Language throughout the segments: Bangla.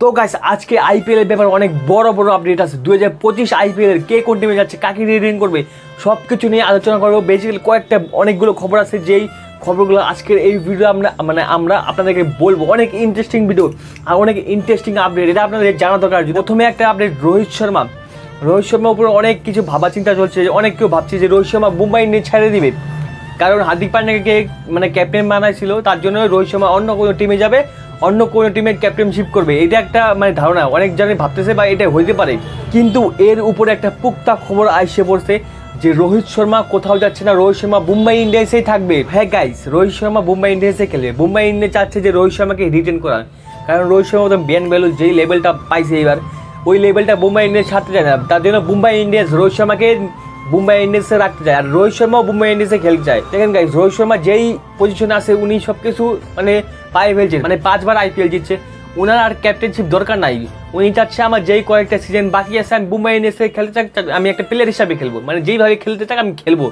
তো গাইস আজকে আইপিএল এর ব্যাপারে অনেক বড় বড় আপডেট আছে। 2025 আইপিএল এর কে কোন টিমে যাচ্ছে, কাকে রিটেন করবে, সব কিছু নিয়ে আলোচনা করবো। বেসিক্যালি কয়েকটা অনেকগুলো খবর আছে, যেই খবরগুলো আজকের এই ভিডিও আমরা আপনাদেরকে বলবো। অনেক ইন্টারেস্টিং ভিডিও আর অনেক ইন্টারেস্টিং আপডেট, এটা আপনাদের জানা দরকার। প্রথমে একটা আপডেট, রোহিত শর্মার উপরে অনেক কিছু ভাবা চিন্তা চলছে। অনেক কেউ ভাবছে যে রোহিত শর্মা মুম্বাই ইন্ডিয়ান্স ছেড়ে দিবে, কারণ হার্দিক পান্ডিয়াকে ক্যাপ্টেন বানাইছিল, তার জন্য রোহিত শর্মা অন্য কোনো টিমে যাবে, অন্য কোনো টিমের ক্যাপ্টেনশিপ করবে। এটা একটা ধারণা অনেক জনে ভাবতেছে বা এটা হইতে পারে। কিন্তু এর উপরে একটা পুক্তা খবর আইসে পড়ছে যে রোহিত শর্মা কোথাও যাচ্ছে না, রোহিত শর্মা মুম্বাই ইন্ডিয়ান্সেই থাকবে। হ্যাঁ গাইস, রোহিত শর্মা মুম্বাই ইন্ডিয়ান্সে খেলবে। মুম্বাই ইন্ডিয়ান্স চাচ্ছে যে রোহিত শর্মাকে রিটেন করার, কারণ রোহিত শর্মা ব্যান ভ্যালু যেই লেভেলটা পাইছে এবার, ওই লেভেলটা মুম্বাই ইন্ডিয়ান্স ছাড়তে চায় না। তার জন্য মুম্বাই ইন্ডিয়ান্স রোহিত শর্মাকে মুম্বাই ইন্ডিয়ান্সে রাখতে চায়, আর রোহিত শর্মাও মুম্বাই ইন্ডিয়ান্সে খেলতে চায়। দেখেন গাইস, রোহিত শর্মা যেই পজিশনে আছে উনি সব কিছু পায়ে ফেলছেন, 5বার আইপিএল জিতছে, ওনার আর ক্যাপ্টেনশিপ দরকার নাই। উনি চাচ্ছে আমার যেই কয়েকটা সিজন বাকি আছে আমি মুম্বাই ইন্ডিয়ান্সে খেলতে চাই, আমি একটা প্লেয়ার হিসাবে খেলবো, যেইভাবে খেলতে চাই আমি খেলবো,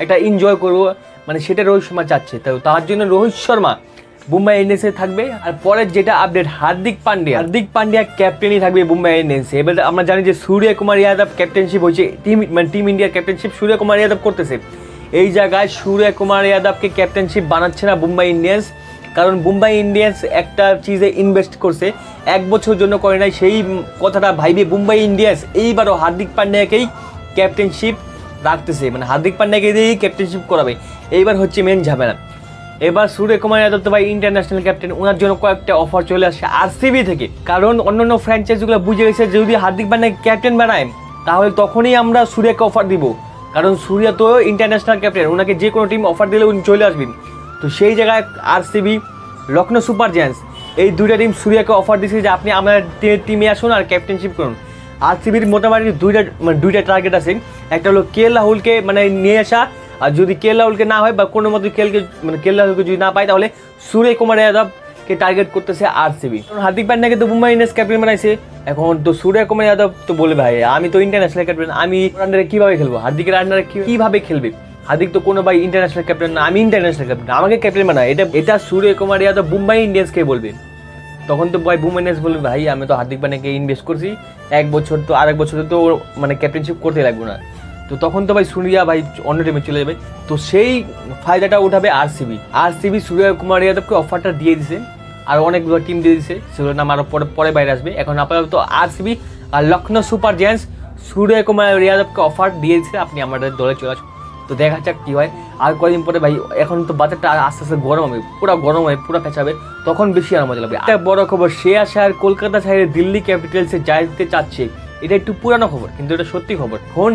একটা এনজয় করবো, সেটা রোহিত শর্মা চাচ্ছে। তো তার জন্য রোহিত শর্মা মুম্বাই ইন্ডিয়ান্সে থাকবে। আর পরের যেটা আপডেট, হার্দিক পান্ডিয়া ক্যাপ্টেনই থাকবে মুম্বাই ইন্ডিয়ান্সে। এবার আমরা জানি যে সূর্যকুমার যাদব ক্যাপ্টেনশিপ হয়েছে, টিম ইন্ডিয়ার ক্যাপ্টেনশিপ সূর্যকুমার যাদব করতেছে। এই জায়গায় সূর্যকুমার যাদবকে ক্যাপ্টেনশিপ বানাচ্ছে না মুম্বাই ইন্ডিয়ান্স, কারণ মুম্বাই ইন্ডিয়ান্স একটা চিজে ইনভেস্ট করছে, 1 বছর জন্য করে নাই। সেই কথাটা ভাইবে মুম্বাই ইন্ডিয়ান্স এইবারও হার্দিক পান্ডিয়াকেই ক্যাপ্টেনশিপ রাখতেছে, হার্দিক পান্ডিয়াকে দিয়েই ক্যাপ্টেনশিপ করাবে। এইবার হচ্ছে মেন ঝামেলা। এবার সূর্যকুমার যাদব তো ভাই ইন্টারন্যাশনাল ক্যাপ্টেন, ওনার জন্য কয়েকটা অফার চলে আসছে আরসিবি থেকে, কারণ অন্যান্য ফ্র্যাঞ্চাইজিগুলো বুঝে গেছে যদি হার্দিক পান্ডিয়াকে ক্যাপ্টেন বানায় তাহলে তখনই আমরা সূর্যকে অফার দিব, কারণ সূর্য তো ইন্টারন্যাশনাল ক্যাপ্টেন, ওনাকে যে কোনো টিম অফার দিলে উনি চলে আসবেন। তো সেই জায়গায় আরসিবি, লখনৌ সুপার জায়ান্টস, এই দুইটা টিম সূর্যকে অফার দিচ্ছে যে আপনি আমাদের টিমে আসুন আর ক্যাপ্টেনশিপ করুন। আরসিবির মোটামুটি দুইটা টার্গেট আছে, একটা হলো কে রাহুলকে নিয়ে আসা, আর যদি কে রাহুলকে না হয় বা কোনো মতো কে রাহুলকে যদি না পায় তাহলে সূর্যকুমার যাদবকে টার্গেট করতেছে আরসিবি। হার্দিক পান্ডিয়াকে তো মুম্বাই ইন্ডিয়ান্স ক্যাপ্টেন বানাইছে, এখন তো সূর্যকুমার যাদব তো বলে ভাই আমি তো ইন্টারন্যাশনাল ক্যাপ্টেন, আমি আন্ডারে কীভাবে খেলবো, হার্দিকের আন্ডারে কীভাবে খেলবে, হার্দিক তো কোনো ভাই ইন্টারন্যাশনাল ক্যাপ্টেন না, আমি ইন্টারন্যাশনাল ক্যাপ্টেন, আমাকে ক্যাপ্টেন বানায়। এটা সূর্যকুমার যাদব মুম্বাই ইন্ডিয়ান্সকে বলবে। তখন তো ভাই মুম্বাই ইন্ডিয়ান্স বলবে ভাই আমি তো হার্দিক পান্ডিয়াকে ইনভেস্ট করছি 1 বছর, তো আরেক বছর তো ক্যাপ্টেনশিপ করতে লাগবে না, তো তখন তো ভাই সূর্যা ভাই অন্য টিমে চলে যাবে। তো সেই ফায়দাটা উঠাবে আরসিবি সূর্যকুমার যাদবকে অফারটা দিয়ে দিছে, আর অনেকগুলো টিম দিয়ে দিছে, সেগুলোর নাম আরও পরে বাইরে আসবে। এখন আপাতত আরসিবি আর লখনৌ সুপার জায়ান্টস সূর্যকুমার যাদবকে অফার দিয়ে দিচ্ছে আপনি আমাদের দলে চলে আসুন। তো দেখা যাক কী হয়। আর কদিন পরে ভাই, এখন তো বাজারটা আস্তে আস্তে গরম হবে, পুরো পেঁচাবে, তখন বেশি আর মজা লাগবে। একটা বড় খবর, শ্রেয়াস আয়ার কলকাতা ছেড়ে দিল্লি ক্যাপিটালসে যাইতে চাচ্ছে। এটা একটু পুরানো খবর কিন্তু এটা সত্যি খবর। এখন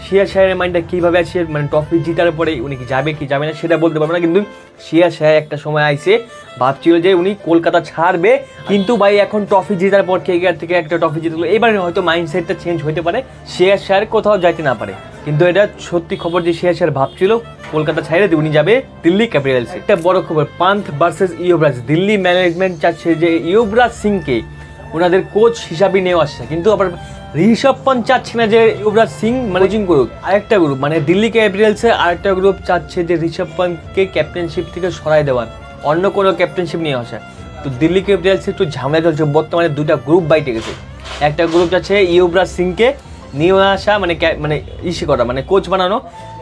শ্রেয়াস আয়ারের মাইন্ডটা কীভাবে আছে, ট্রফি জিতার পরে উনি কি যাবে কি যাবে না সেটা বলতে পারবে না, কিন্তু শ্রেয়াস আয়ার একটা সময় আইসে ভাবছিল যে উনি কলকাতা ছাড়বে, কিন্তু ভাই এখন ট্রফি জেতার পর কেকেআর থেকে একটা ট্রফি জিতলো, এবার হয়তো মাইন্ডসেটটা চেঞ্জ হতে পারে, শ্রেয়াস আয়ার কোথাও যাইতে না পারে। কিন্তু এটা সত্যি খবর যে শ্রেয়াস আয়ার ভাবছিল কলকাতা ছাড়ে উনি যাবে দিল্লি ক্যাপিটালসে। একটা বড় খবর, পান্থ ভার্সেস ইউবরাজ, দিল্লি ম্যানেজমেন্ট চাচ্ছে যে ইউবরাজ সিংকে ওনাদের কোচ হিসাবে নেওয়া আসছে, কিন্তু আবার ঋষভ পান্ত চাচ্ছে না যে ইউবরাজ সিং ম্যানেজিং করুক। আরেকটা গ্রুপ দিল্লি ক্যাপিটালসের আরেকটা গ্রুপ চাচ্ছে যে ঋষভ পান্তকে ক্যাপ্টেনশিপ থেকে সরাই দেওয়ার, অন্য কোনো ক্যাপ্টেনশিপ নিয়ে আসা। তো দিল্লি ক্যাপিটালসে একটু ঝামেলা চলছে, বর্তমানে 2টা গ্রুপ বাইটে গেছে। একটা গ্রুপ চাচ্ছে ইউবরাজ সিংকে নিয়ে আসা, কোচ বানানো,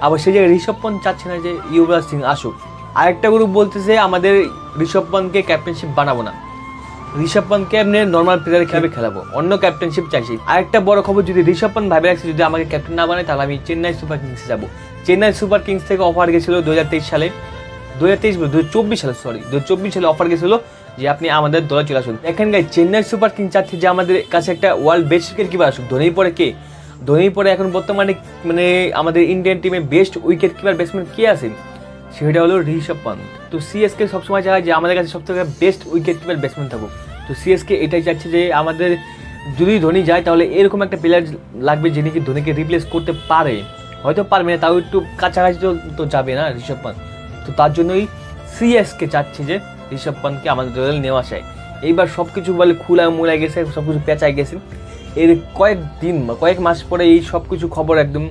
আবার সেই জায়গায় ঋষভ পান্ত চাচ্ছে না যে ইউবরাজ সিং আসুক। আরেকটা গ্রুপ বলতেছে আমাদের ঋষভ পান্তকে ক্যাপ্টেনশিপ বানাবো না, ঋষভ পান্তকে এমনি নর্মাল প্লেয়ার হিসেবে খেলাবো, অন্য ক্যাপ্টেনশিপ চাইছি। আরেকটা বড় খবর, যদি ঋষভ পান্ত ভাবে রাখছে যদি আমাকে ক্যাপ্টেন না বানায় তাহলে আমি চেন্নাই সুপার কিংসে যাবো। চেন্নাই সুপার কিংস থেকে অফার গেছিল 2024 সালে অফার গেছিল যে আপনি আমাদের দলে চলে আসুন। দেখেন গাই, চেন্নাই সুপার কিংস চাচ্ছে যে আমাদের কাছে একটা ওয়ার্ল্ড বেস্ট উইকেট কিপার আসুক। ধোনির পরে এখন বর্তমানে আমাদের ইন্ডিয়ান টিমে বেস্ট উইকেট কিপার ব্যাটসম্যান কে আছেন, সেটা হলো ঋষভ পান্ত। তো সিএসকে সবসময় চায় যে আমাদের কাছে সবথেকে বেস্ট উইকেট কিপার ব্যাটসম্যান থাকুক। তো সিএসকে এটাই চাচ্ছে যে আমাদের যদি ধোনি যায় তাহলে এরকম একটা প্লেয়ার লাগবে যিনি কি ধোনিকে রিপ্লেস করতে পারে, হয়তো পারবে না, তাও একটু কাছাকাছি তো যাবে না ঋষভ পান্ত। তো তার জন্যই সিএসকে চাচ্ছে যে ঋষভ পান্তকে আমাদের দলে নেওয়া চায়। এইবার সব কিছু খোলা গেছে, সব কিছু পেঁচাই গেছে। এর কয়েক মাস পরে এই সব কিছু খবর একদম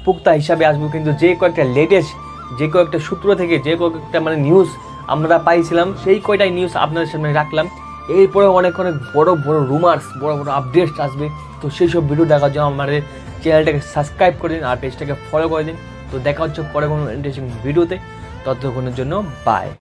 পুক্তা হিসাবে আসবে, কিন্তু যে কয়েকটা সূত্র থেকে যে কয়েকটা নিউজ আমরা পাইছিলাম সেই কয়টাই নিউজ আপনাদের সামনে রাখলাম। এরপরে অনেক অনেক বড় বড় রুমার্স, বড় বড় আপডেটস আসবে। তো সেই সব ভিডিও দেখার জন্য আমাদের চ্যানেলটাকে সাবস্ক্রাইব করে দিন আর পেজটাকে ফলো করে দিন। তো দেখা হচ্ছে পরে কোনো ইন্টারেস্টিং ভিডিওতে, ততক্ষণের জন্য বাই।